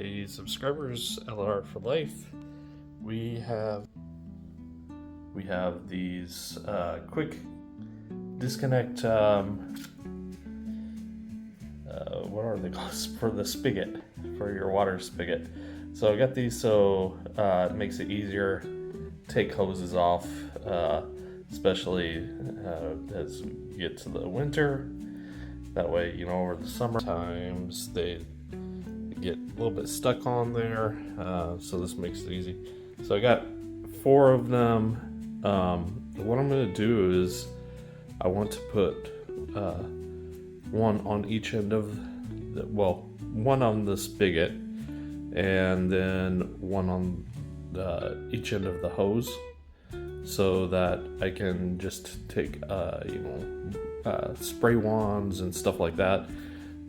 Hey subscribers, LR for life. We have these quick disconnect. What are they called? For the spigot, for your water spigot. So I got these so it makes it easier. Take hoses off, especially as you get to the winter. That way, over the summer times they get a little bit stuck on there, so this makes it easy. So I got 4 of them. What I'm going to do is I want to put one on each end of one on the spigot, and then one on each end of the hose, so that I can just take spray wands and stuff like that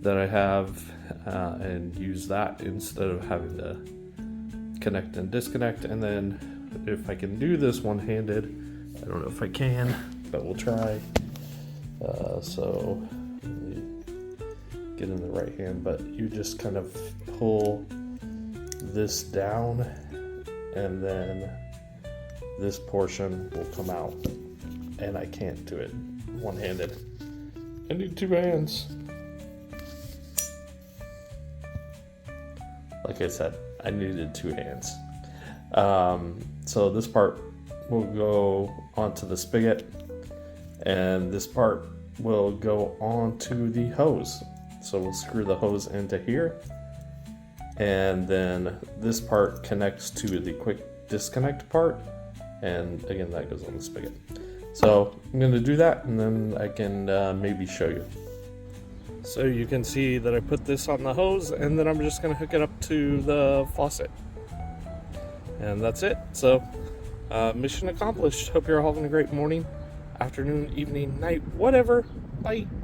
I have, and use that instead of having to connect and disconnect. And then if I can do this one-handed, I don't know if I can, but we'll try. So let me get in the right hand, but you just kind of pull this down, and then this portion will come out, and I can't do it one-handed. I need 2 hands. Like I said, I needed 2 hands. So this part will go onto the spigot, and this part will go onto the hose. So we'll screw the hose into here, and then this part connects to the quick disconnect part, and again that goes on the spigot. So I'm going to do that, and then I can maybe show you. So you can see that I put this on the hose, and then I'm just going to hook it up to the faucet. And that's it. So mission accomplished. Hope you're all having a great morning, afternoon, evening, night, whatever. Bye.